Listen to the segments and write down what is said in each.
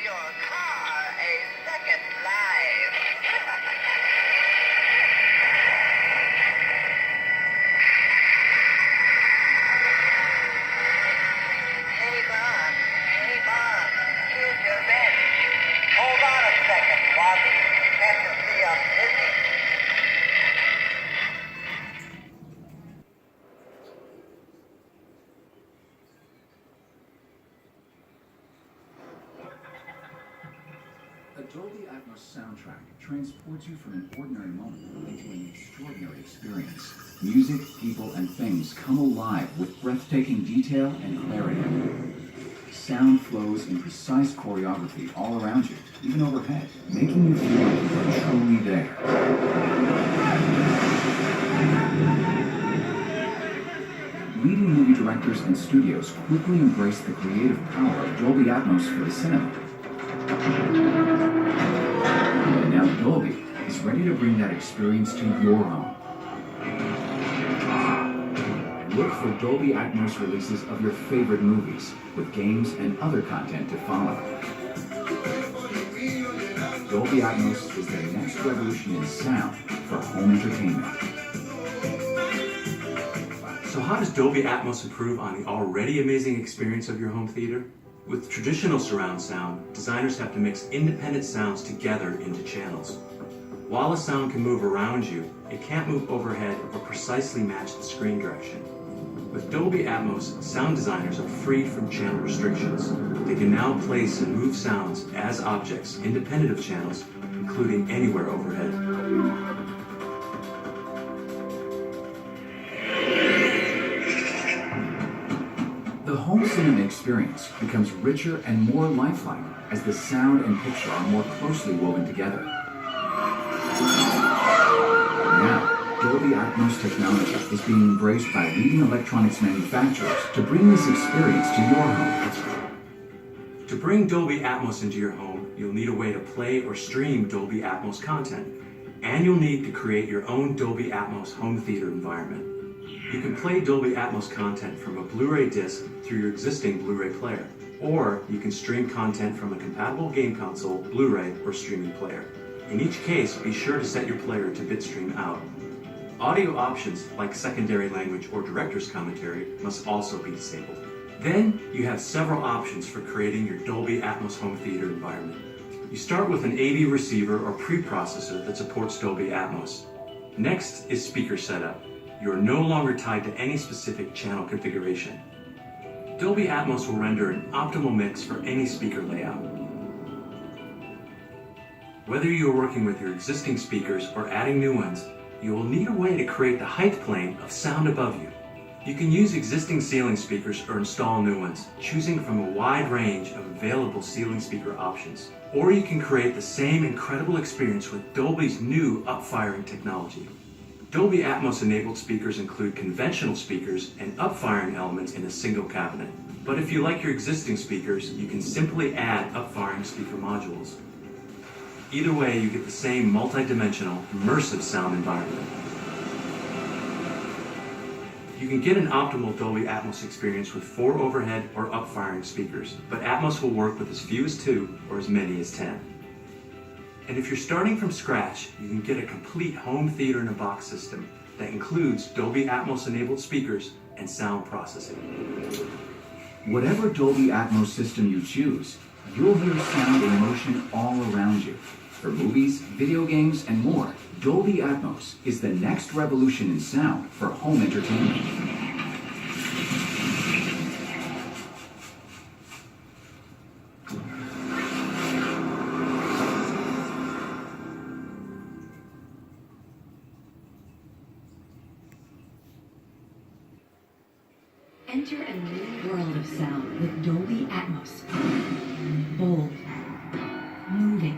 your car a second life. Hey, Bob, here's your bench. Hold on a second, Wazzy. Have to see I'm busy. A Dolby Atmos soundtrack transports you from an ordinary moment into an extraordinary experience. Music, people, and things come alive with breathtaking detail and clarity. Sound flows in precise choreography all around you, even overhead, making you feel like you are truly there. Leading movie directors and studios quickly embrace the creative power of Dolby Atmos for the cinema. And now Dolby is ready to bring that experience to your home. Look for Dolby Atmos releases of your favorite movies, with games and other content to follow. Dolby Atmos is the next revolution in sound for home entertainment. So how does Dolby Atmos improve on the already amazing experience of your home theater? With traditional surround sound, designers have to mix independent sounds together into channels. While a sound can move around you, it can't move overhead or precisely match the screen direction. With Dolby Atmos, sound designers are freed from channel restrictions. They can now place and move sounds as objects independent of channels, including anywhere overhead. The home cinema experience becomes richer and more lifelike as the sound and picture are more closely woven together. Now, Dolby Atmos technology is being embraced by leading electronics manufacturers to bring this experience to your home. To bring Dolby Atmos into your home, you'll need a way to play or stream Dolby Atmos content, and you'll need to create your own Dolby Atmos home theater environment. You can play Dolby Atmos content from a Blu-ray disc through your existing Blu-ray player, or you can stream content from a compatible game console, Blu-ray, or streaming player. In each case, be sure to set your player to bitstream out. Audio options like secondary language or director's commentary must also be disabled. Then you have several options for creating your Dolby Atmos home theater environment. You start with an AV receiver or preprocessor that supports Dolby Atmos. Next is speaker setup. You are no longer tied to any specific channel configuration. Dolby Atmos will render an optimal mix for any speaker layout. Whether you are working with your existing speakers or adding new ones, you will need a way to create the height plane of sound above you. You can use existing ceiling speakers or install new ones, choosing from a wide range of available ceiling speaker options. Or you can create the same incredible experience with Dolby's new up-firing technology. Dolby Atmos enabled speakers include conventional speakers and up-firing elements in a single cabinet. But if you like your existing speakers, you can simply add up-firing speaker modules. Either way, you get the same multi-dimensional, immersive sound environment. You can get an optimal Dolby Atmos experience with 4 overhead or up-firing speakers, but Atmos will work with as few as 2 or as many as 10. And if you're starting from scratch, you can get a complete home theater in a box system that includes Dolby Atmos enabled speakers and sound processing. Whatever Dolby Atmos system you choose, you'll hear sound and motion all around you. For movies, video games, and more, Dolby Atmos is the next revolution in sound for home entertainment. Enter a new world of sound with Dolby Atmos. Bold, moving,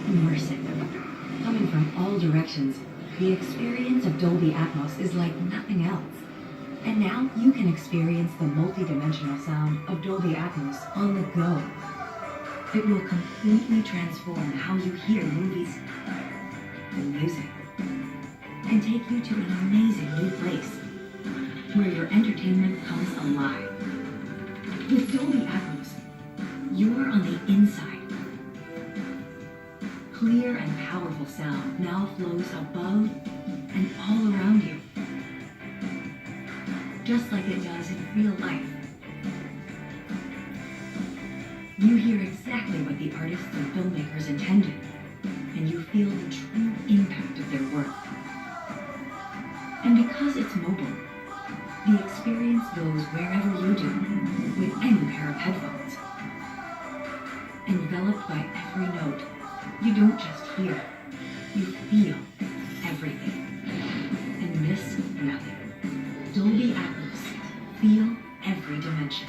immersive. Coming from all directions, the experience of Dolby Atmos is like nothing else. And now you can experience the multi-dimensional sound of Dolby Atmos on the go. It will completely transform how you hear movies and music, and take you to an amazing new place where your entertainment comes alive. With Dolby Atmos, you're on the inside clear and powerful sound now flows above and all around you, just like it does in real life. You hear exactly what the artists and filmmakers intended, and you feel the true impact of their work. And because it's mobile, the experience goes wherever you do with any pair of headphones. Enveloped by every note, you don't just hear, you feel everything and miss nothing. Dolby Atmos. Feel every dimension.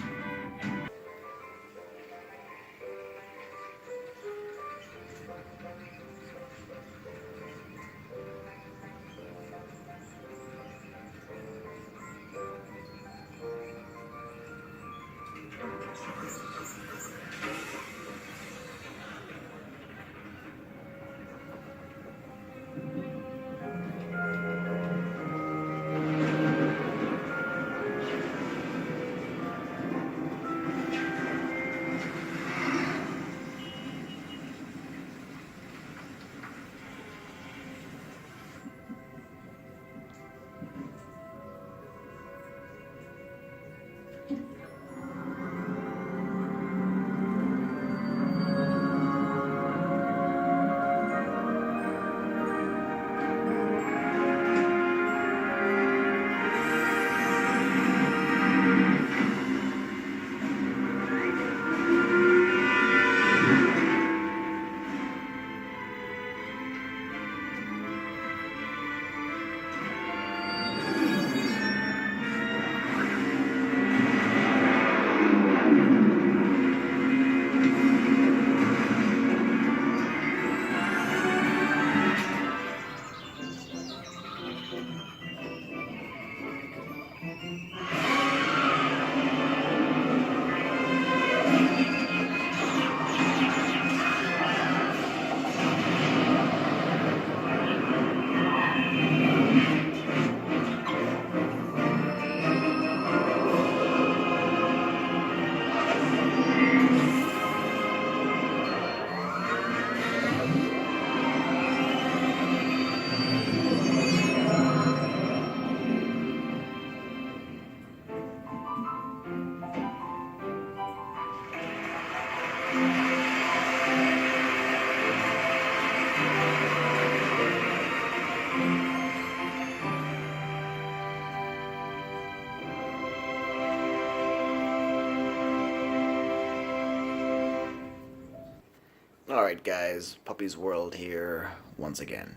Alright guys, Puppy's World here once again.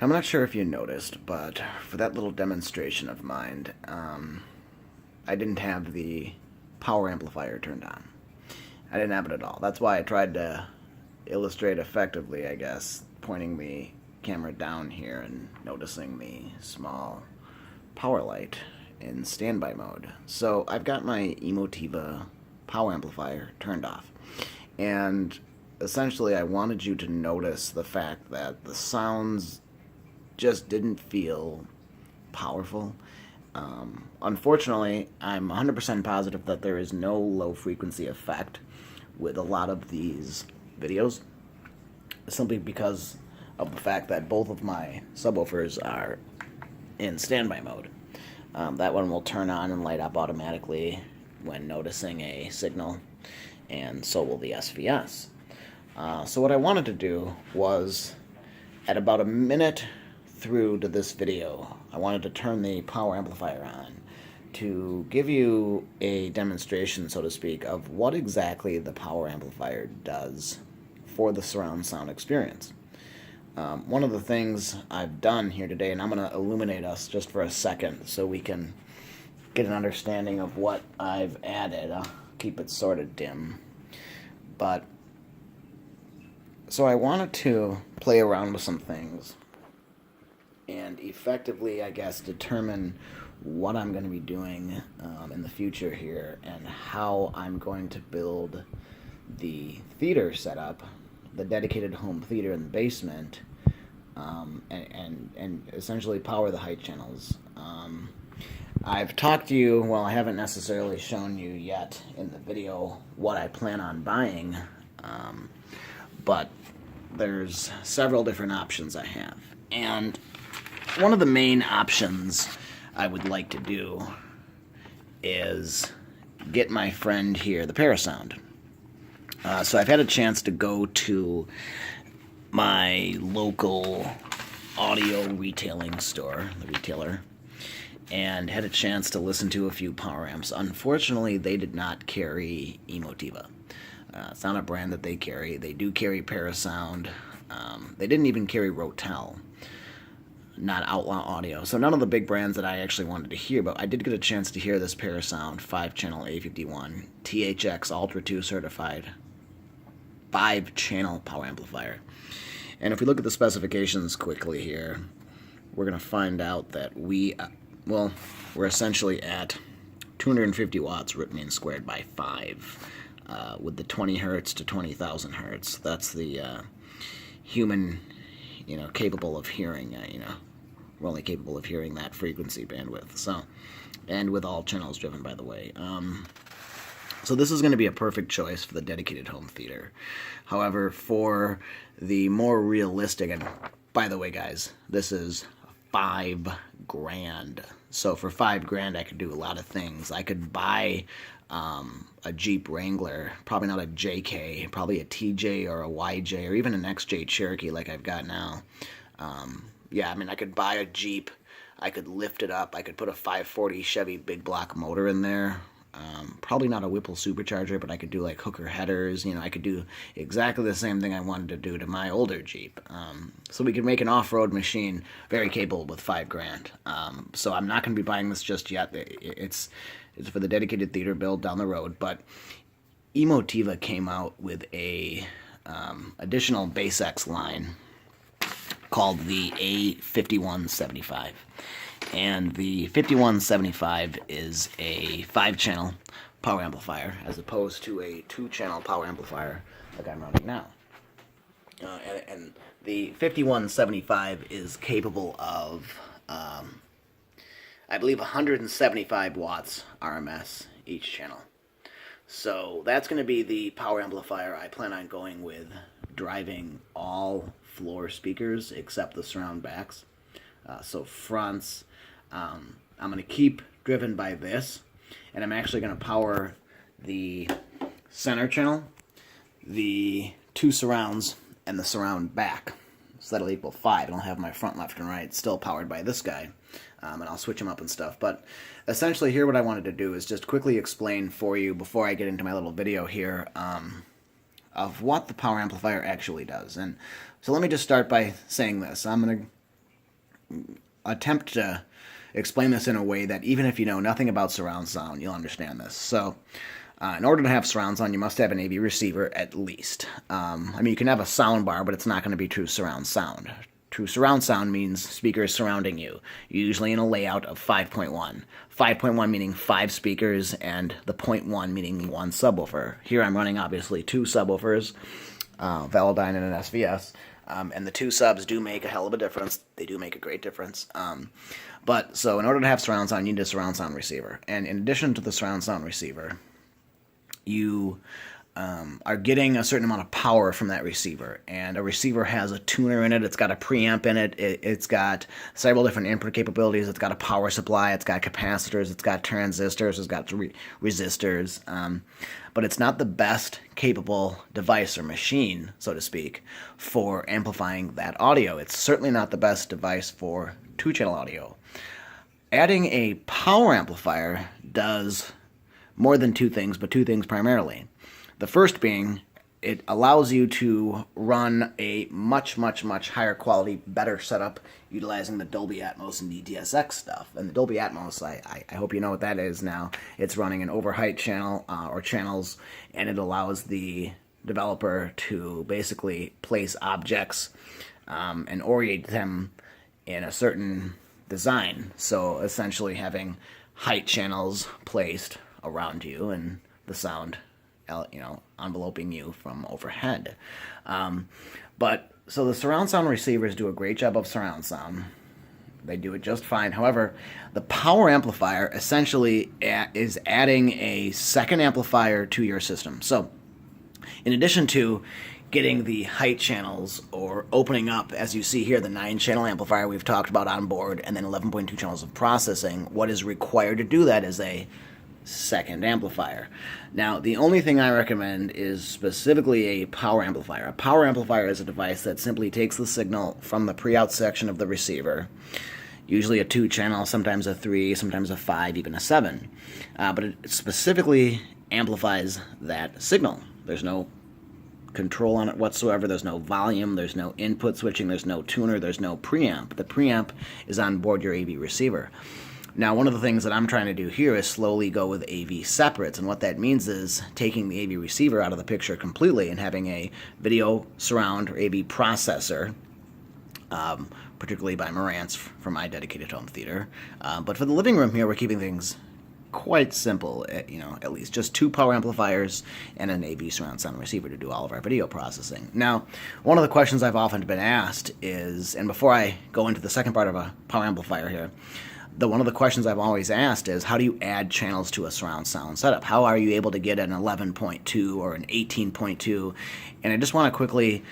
I'm not sure if you noticed, but for that little demonstration of mine, I didn't have the power amplifier turned on. I didn't have it at all. That's why I tried to illustrate effectively, I guess, pointing the camera down here and noticing the small power light in standby mode. So I've got my Emotiva power amplifier turned off. And essentially, I wanted you to notice the fact that the sounds just didn't feel powerful. Unfortunately, I'm 100% positive that there is no low-frequency effect with a lot of these videos, simply because of the fact that both of my subwoofers are in standby mode. That one will turn on and light up automatically when noticing a signal, and so will the SVS. So what I wanted to do was, at about a minute through to this video, I wanted to turn the power amplifier on to give you a demonstration, so to speak, of what exactly the power amplifier does for the surround sound experience. One of the things I've done here today, and I'm going to illuminate us just for a second so we can get an understanding of what I've added. I'll keep it sort of dim. But so I wanted to play around with some things and effectively, I guess, determine what I'm going to be doing in the future here and how I'm going to build the theater setup, the dedicated home theater in the basement, and essentially power the height channels. I've talked to you, well, I haven't necessarily shown you yet in the video what I plan on buying, but there's several different options I have. And one of the main options I would like to do is get my friend here the Parasound. So I've had a chance to go to my local audio retailing store, the retailer, and had a chance to listen to a few power amps. Unfortunately, they did not carry Emotiva. It's not a brand that they carry. They do carry Parasound. They didn't even carry Rotel, not Outlaw Audio. So none of the big brands that I actually wanted to hear, but I did get a chance to hear this Parasound 5-channel A51 THX Ultra 2 certified 5-channel power amplifier. And if we look at the specifications quickly here, we're going to find out that we're essentially at 250 watts root mean squared by 5 with the 20 hertz to 20,000 hertz. That's the human, capable of hearing, we're only capable of hearing that frequency bandwidth. So, and with all channels driven, by the way. So this is going to be a perfect choice for the dedicated home theater. However, for the more realistic, and by the way, guys, this is $5,000. So for $5,000, I could do a lot of things. I could buy a Jeep Wrangler, probably not a JK, probably a TJ or a YJ or even an XJ Cherokee like I've got now. I could buy a Jeep. I could lift it up. I could put a 540 Chevy big block motor in there. Probably not a Whipple supercharger, but I could do like hooker headers. I could do exactly the same thing I wanted to do to my older Jeep. So we could make an off-road machine very capable with $5,000. So I'm not going to be buying this just yet. It's for the dedicated theater build down the road. But Emotiva came out with a additional Base X line called the A5175. And the 5175 is a 5-channel power amplifier as opposed to a 2-channel power amplifier like I'm running now. And the 5175 is capable of, I believe, 175 watts RMS each channel. So that's going to be the power amplifier I plan on going with, driving all floor speakers except the surround backs. So fronts, I'm going to keep driven by this, and I'm actually going to power the center channel, the 2 surrounds, and the surround back. So that'll equal 5, and I'll have my front, left, and right still powered by this guy, and I'll switch them up and stuff. But essentially here what I wanted to do is just quickly explain for you, before I get into my little video here, of what the power amplifier actually does. And so let me just start by saying this. I'm going to attempt to explain this in a way that even if you know nothing about surround sound, you'll understand this. So in order to have surround sound, you must have an AV receiver at least. You can have a sound bar, but it's not going to be true surround sound. True surround sound means speakers surrounding you, usually in a layout of 5.1. 5.1 meaning 5 speakers, and the 0.1 meaning 1 subwoofer. Here I'm running, obviously, 2 subwoofers, Velodyne and an SVS. And the 2 subs do make a hell of a difference. They do make a great difference. But so in order to have surround sound, you need a surround sound receiver. And in addition to the surround sound receiver, you are getting a certain amount of power from that receiver. And a receiver has a tuner in it. It's got a preamp in it. It's got several different input capabilities. It's got a power supply. It's got capacitors. It's got transistors. It's got resistors. But it's not the best capable device or machine, so to speak, for amplifying that audio. It's certainly not the best device for 2-channel audio. Adding a power amplifier does more than 2 things, but 2 things primarily. The first being, it allows you to run a much, much, much higher quality, better setup utilizing the Dolby Atmos and DTS X stuff. And the Dolby Atmos, I hope you know what that is now. It's running an overheight channel or channels, and it allows the developer to basically place objects and orient them in a certain design. So essentially having height channels placed around you and the sound enveloping you from overhead. So the surround sound receivers do a great job of surround sound. They do it just fine. However, the power amplifier essentially is adding a second amplifier to your system. So in addition to getting the height channels or opening up, as you see here, the 9-channel amplifier we've talked about on board, and then 11.2 channels of processing. What is required to do that is a second amplifier. Now, the only thing I recommend is specifically a power amplifier. A power amplifier is a device that simply takes the signal from the pre-out section of the receiver, usually a 2-channel, sometimes a 3, sometimes a 5, even a 7. But it specifically amplifies that signal. There's no control on it whatsoever. There's no volume, there's no input switching, there's no tuner, there's no preamp. The preamp is on board your AV receiver. Now, one of the things that I'm trying to do here is slowly go with AV separates, and what that means is taking the AV receiver out of the picture completely and having a video surround or AV processor, particularly by Marantz from my dedicated home theater. But for the living room here, we're keeping things quite simple, at least just 2 power amplifiers and an AV surround sound receiver to do all of our video processing. Now, one of the questions I've often been asked is, and before I go into the second part of a power amplifier here, one of the questions I've always asked is, how do you add channels to a surround sound setup? How are you able to get an 11.2 or an 18.2? And I just want to quickly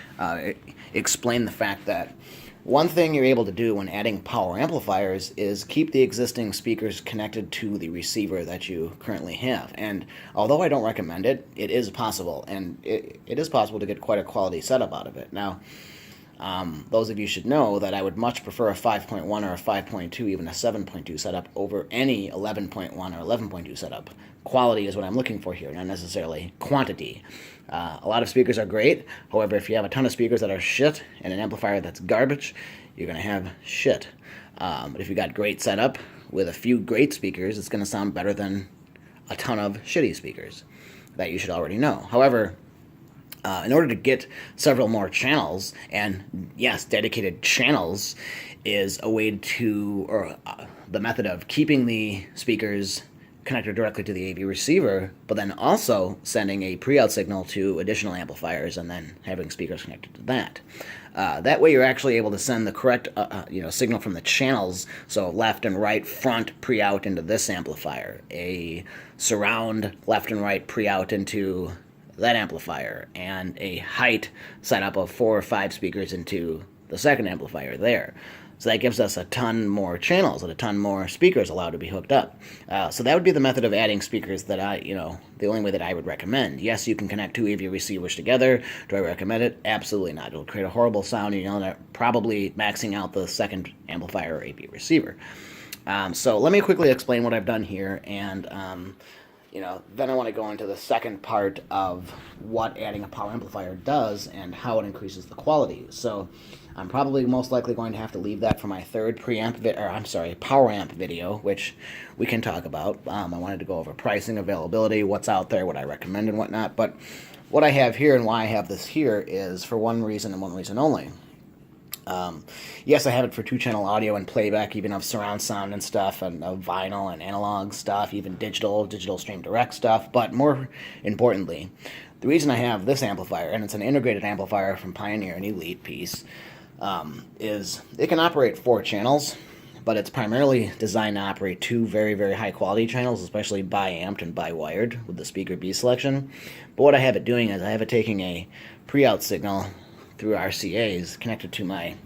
explain the fact that one thing you're able to do when adding power amplifiers is keep the existing speakers connected to the receiver that you currently have. And although I don't recommend it, it is possible, and it is possible to get quite a quality setup out of it. Now, those of you should know that I would much prefer a 5.1 or a 5.2, even a 7.2 setup over any 11.1 or 11.2 setup. Quality is what I'm looking for here, not necessarily quantity. A lot of speakers are great. However, if you have a ton of speakers that are shit and an amplifier that's garbage, you're going to have shit. But if you got great setup with a few great speakers, it's going to sound better than a ton of shitty speakers that you should already know. However, in order to get several more channels, and yes, dedicated channels is a way to, or the method of keeping the speakers connected directly to the AV receiver, but then also sending a pre-out signal to additional amplifiers and then having speakers connected to that. That way you're actually able to send the correct signal from the channels, so left and right front pre-out into this amplifier, a surround left and right pre-out into that amplifier, and a height setup of 4 or 5 speakers into the second amplifier there. So that gives us a ton more channels and a ton more speakers allowed to be hooked up. So that would be the method of adding speakers that the only way that I would recommend. Yes, you can connect 2 AV receivers together. Do I recommend it? Absolutely not. It'll create a horrible sound, and you'll end up probably maxing out the second amplifier or AV receiver. So let me quickly explain what I've done here, and then I want to go into the second part of what adding a power amplifier does and how it increases the quality. So I'm probably most likely going to have to leave that for my third power amp video, which we can talk about. I wanted to go over pricing, availability, what's out there, what I recommend and whatnot. But what I have here and why I have this here is for one reason and one reason only. Yes, I have it for 2-channel audio and playback, even of surround sound and stuff, and of vinyl and analog stuff, even digital stream direct stuff. But more importantly, the reason I have this amplifier, and it's an integrated amplifier from Pioneer, an Elite piece, is it can operate 4 channels, but it's primarily designed to operate 2 very, very high quality channels, especially bi-amped and bi-wired with the speaker B selection. But what I have it doing is I have it taking a pre-out signal through RCAs connected to my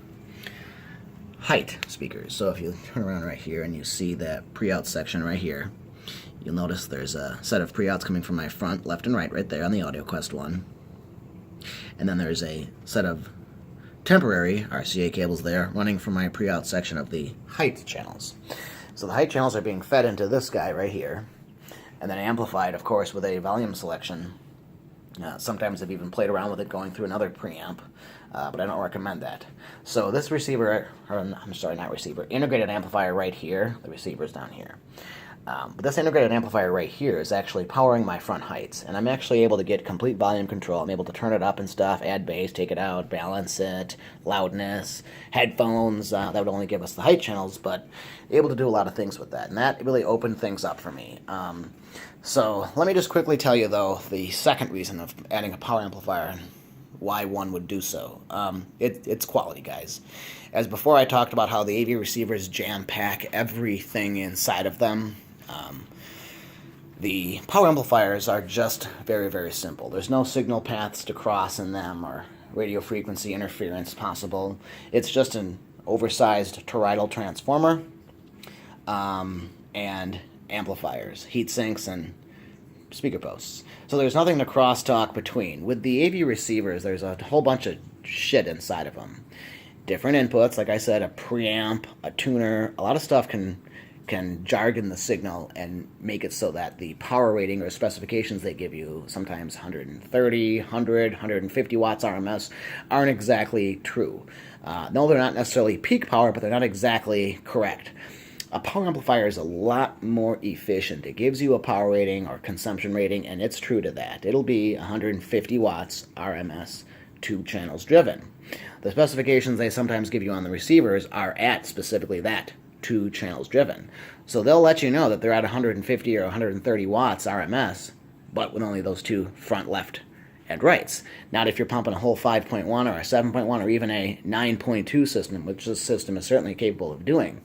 height speakers. So if you turn around right here and you see that pre-out section right here, you'll notice there's a set of pre-outs coming from my front, left and right there on the AudioQuest one. And then there's a set of temporary RCA cables there running from my pre-out section of the height channels. So the height channels are being fed into this guy right here, and then amplified, of course, with a volume selection. Sometimes I've even played around with it going through another preamp, but I don't recommend that. So this integrated amplifier right here, the receiver's down here. But this integrated amplifier right here is actually powering my front heights, and I'm actually able to get complete volume control. I'm able to turn it up and stuff, add bass, take it out, balance it, loudness, headphones. That would only give us the height channels, but able to do a lot of things with that, and that really opened things up for me. So let me just quickly tell you, though, the second reason of adding a power amplifier and why one would do so. It's quality, guys. As before, I talked about how the AV receivers jam-pack everything inside of them. The power amplifiers are just very, very simple. There's no signal paths to cross in them or radio frequency interference possible. It's just an oversized toroidal transformer and amplifiers, heat sinks, and speaker posts. So there's nothing to crosstalk between. With the AV receivers, there's a whole bunch of shit inside of them. Different inputs, like I said, a preamp, a tuner, a lot of stuff can jargon the signal and make it so that the power rating or specifications they give you, sometimes 130, 100, 150 watts RMS, aren't exactly true. No, they're not necessarily peak power, but they're not exactly correct. A power amplifier is a lot more efficient. It gives you a power rating or consumption rating, and it's true to that. It'll be 150 watts RMS, 2 channels driven. The specifications they sometimes give you on the receivers are at specifically that, 2 channels driven. So they'll let you know that they're at 150 or 130 watts RMS, but with only those 2 front, left, and rights. Not if you're pumping a whole 5.1 or a 7.1 or even a 9.2 system, which this system is certainly capable of doing.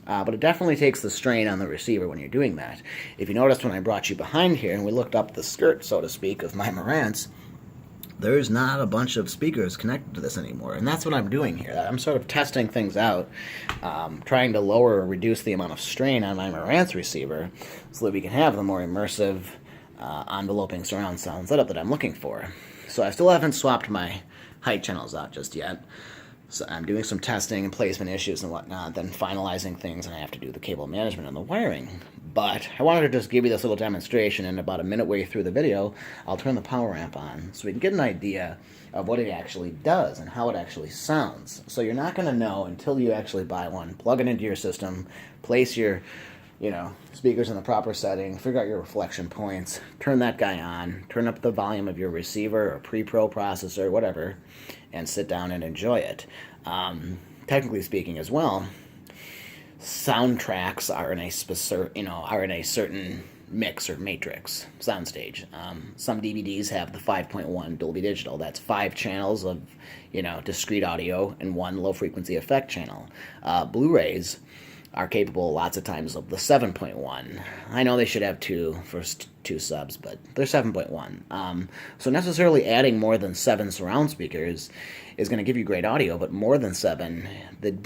But it definitely takes the strain on the receiver when you're doing that. If you noticed when I brought you behind here and we looked up the skirt, so to speak, of my Marantz, there's not a bunch of speakers connected to this anymore. And that's what I'm doing here. I'm sort of testing things out, trying to lower or reduce the amount of strain on my Marantz receiver so that we can have the more immersive, enveloping surround sound setup that I'm looking for. So I still haven't swapped my height channels out just yet. So I'm doing some testing and placement issues and whatnot, then finalizing things, and I have to do the cable management and the wiring. But I wanted to just give you this little demonstration, and about a minute way through the video, I'll turn the power amp on so we can get an idea of what it actually does and how it actually sounds. So you're not going to know until you actually buy one, plug it into your system, place your speakers in the proper setting, figure out your reflection points, turn that guy on, turn up the volume of your receiver or pre-pro processor, whatever, and sit down and enjoy it. Technically speaking as well, soundtracks are in a certain mix or matrix soundstage. Some DVDs have the 5.1 Dolby Digital. That's 5 channels of discrete audio and 1 low frequency effect channel. Blu-rays are capable lots of times of the 7.1. I know they should have 2 for 2 subs, but they're 7.1. So necessarily adding more than 7 surround speakers is going to give you great audio, but more than 7, the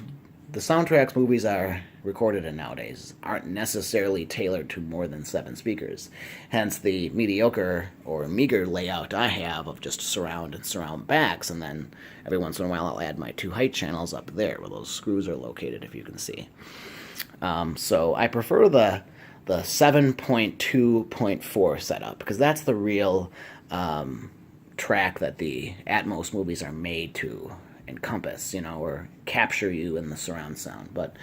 soundtracks movies are recorded in nowadays aren't necessarily tailored to more than 7 speakers. Hence the mediocre or meager layout I have of just surround and surround backs, and then every once in a while I'll add my 2 height channels up there where those screws are located, if you can see. So I prefer the 7.2.4 setup because that's the real track that the Atmos movies are made to encompass, or capture you in the surround sound. But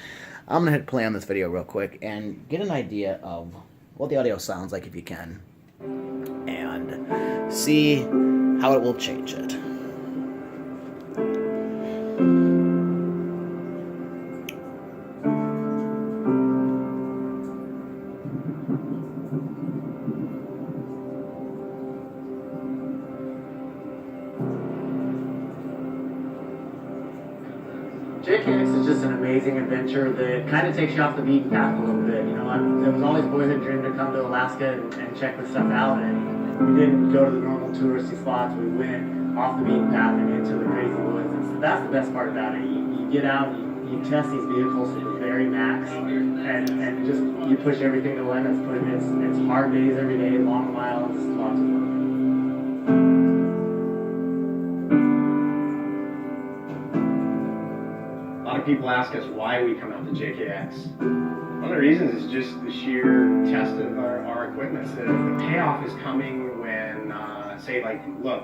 I'm going to hit play on this video real quick and get an idea of what the audio sounds like if you can, and see how it will change it. JKX is just an amazing adventure that kind of takes you off the beaten path a little bit. There was always boyhood dream to come to Alaska and check this stuff out, and we didn't go to the normal touristy spots. We went off the beaten path and into the crazy woods, and so that's the best part about it. You get out, you test these vehicles to the very max, and just you push everything to the limits. But it's hard days every day, long miles, lots of work. A lot of people ask us why we come out to JKX. One of the reasons is just the sheer test of our equipment. The payoff is coming when, look,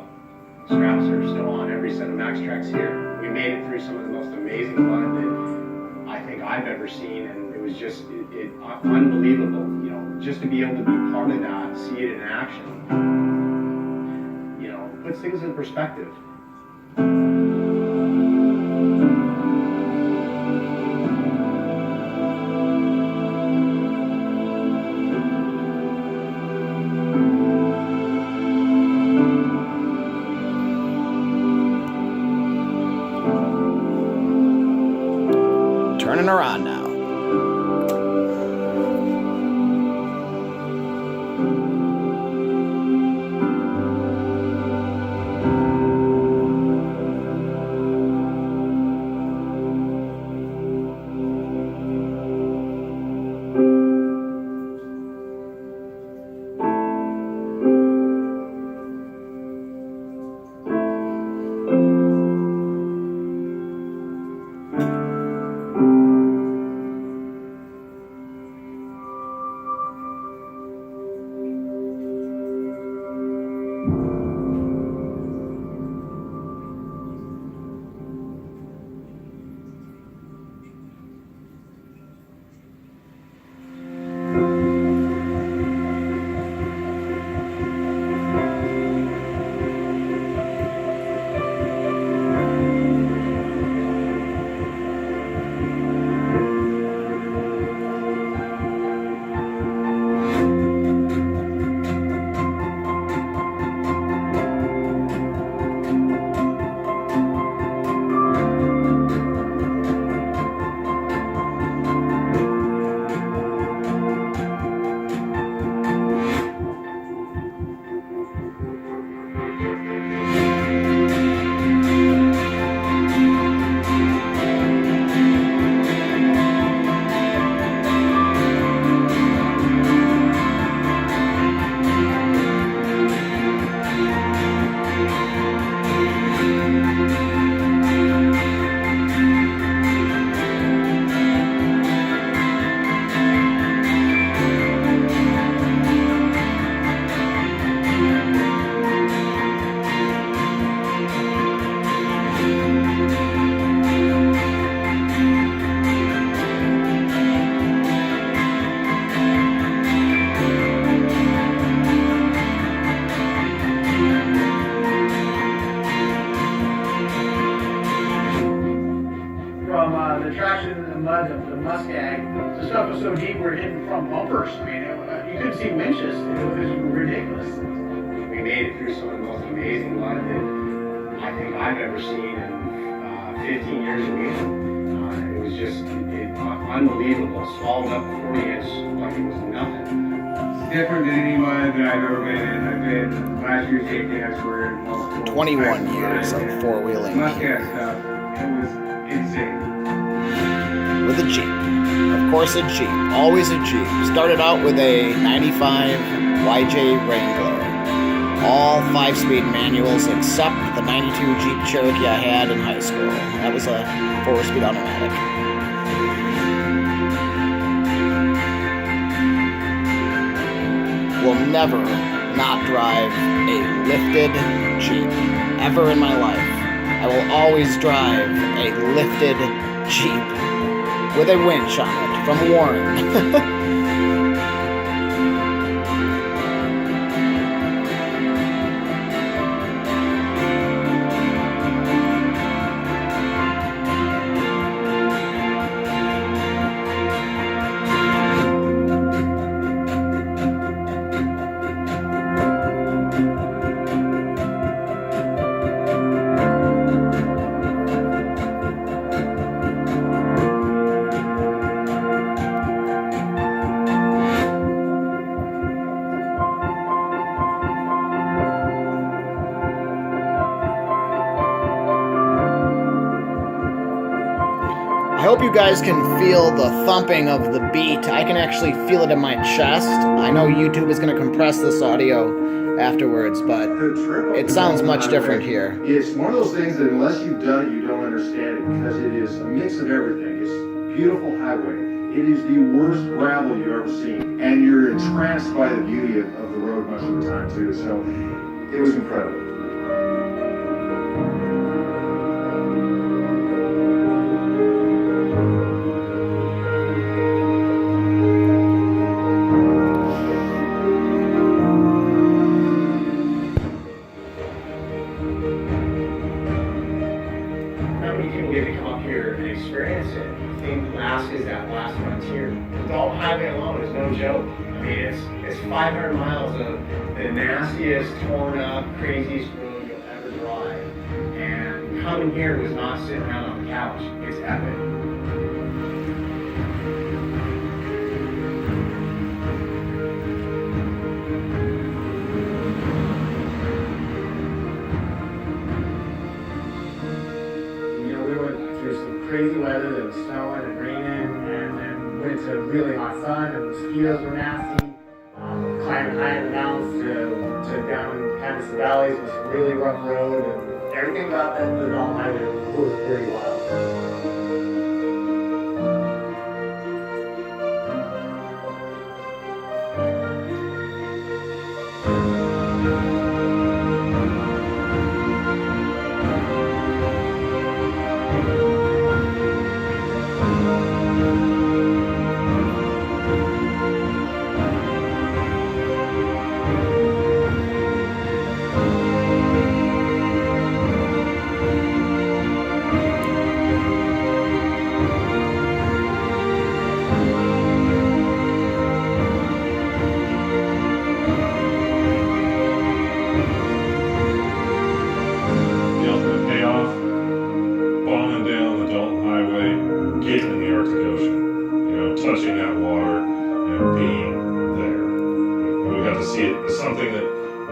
straps are still on every set of Max Tracks here. We made it through some of the most amazing fun that I think I've ever seen, and it was just unbelievable. Just to be able to be part of that, see it in action, puts things in perspective. Turning her on now. The traction in the mud of the Mustang, the stuff was so deep we were hitting front bumpers. I mean, you couldn't see winches. It was ridiculous. We made it through some of the most amazing mud that I think I've ever seen in 15 years of wheeling. It was just unbelievable. Swallowed up 40 inch like it was nothing. Different than any mud that I've ever been in. I've been last year's DTS were multiple 21 years of four-wheeling Muscat stuff. It was insane. with a Jeep. Of course, a Jeep. Always a Jeep. Started out with a 95 YJ Wrangler. All 5-speed manuals except the 92 Jeep Cherokee I had in high school. That was a 4-speed automatic. Will never not drive a lifted Jeep ever in my life. I will always drive a lifted Jeep with a winch on it from Warren. I hope you guys can feel the thumping of the beat. I can actually feel it in my chest. I know YouTube is going to compress this audio afterwards, but it sounds much different here. It's one of those things that unless you've done it, you don't understand it, because it is a mix of everything. It's a beautiful highway. It is the worst gravel you've ever seen, and you're entranced by the beauty of the road most of the time too. So it was incredible. Alaska's that last frontier. The Dolby Highway alone is no joke. I mean, it's 500 miles of the nastiest, torn up, craziest road you'll ever drive. And coming here was not sitting around on the couch. It's epic. Crazy weather, there was snowing and raining, and then went to really hot sun, and mosquitoes were nasty. Climbing high in the mountains to down in kind of some valleys was a really rough road, and everything about that the Dolby Highway was pretty wild. Touching that water and being there. And we got to see it as something that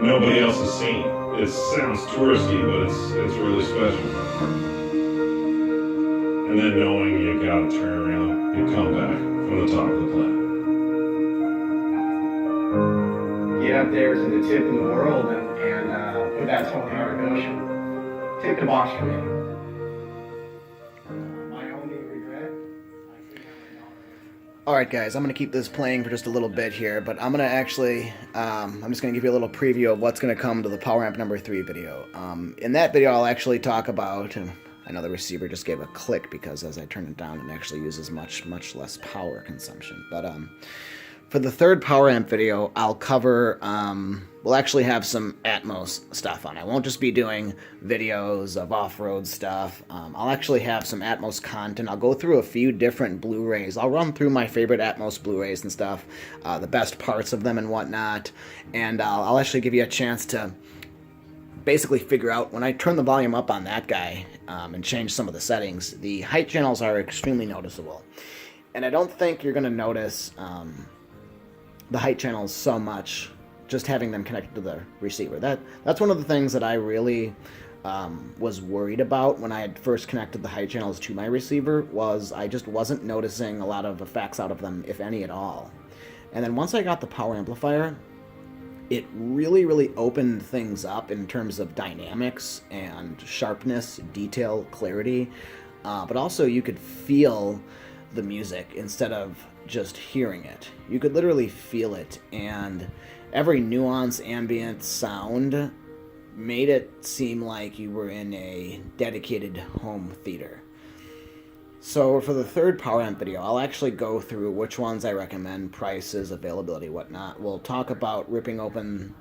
nobody else has seen. it sounds touristy, but it's really special. And then knowing you gotta turn around and come back from the top of the planet. Get up there to the tip of the world and put that toe in the Arctic Ocean. Tick the box for me. My only regret. Alright guys, I'm going to keep this playing for just a little bit here, but I'm going to actually, I'm just going to give you a little preview of what's going to come to the Power Amp number 3 video. In that video I'll actually talk about, and I know the receiver just gave a click because as I turn it down it actually uses much less power consumption, but for the third Power Amp video, I'll cover, we'll actually have some Atmos stuff on. I won't just be doing videos of off-road stuff. I'll actually have some Atmos content. I'll go through a few different Blu-rays. I'll run through my favorite Atmos Blu-rays and stuff, the best parts of them and whatnot, and I'll actually give you a chance to basically figure out, when I turn the volume up on that guy and change some of the settings, the height channels are extremely noticeable. And I don't think you're going to notice the height channels so much just having them connected to the receiver. That's one of the things that I really was worried about when I had first connected the height channels to my receiver, was I just wasn't noticing a lot of effects out of them, if any at all. And then once I got the power amplifier, it really opened things up in terms of dynamics and sharpness, detail, clarity, but also you could feel the music instead of just hearing it. You could literally feel it, and every nuance, ambient sound made it seem like you were in a dedicated home theater. So for the third Power Amp video, I'll actually go through which ones I recommend, prices, availability, whatnot. We'll talk about ripping open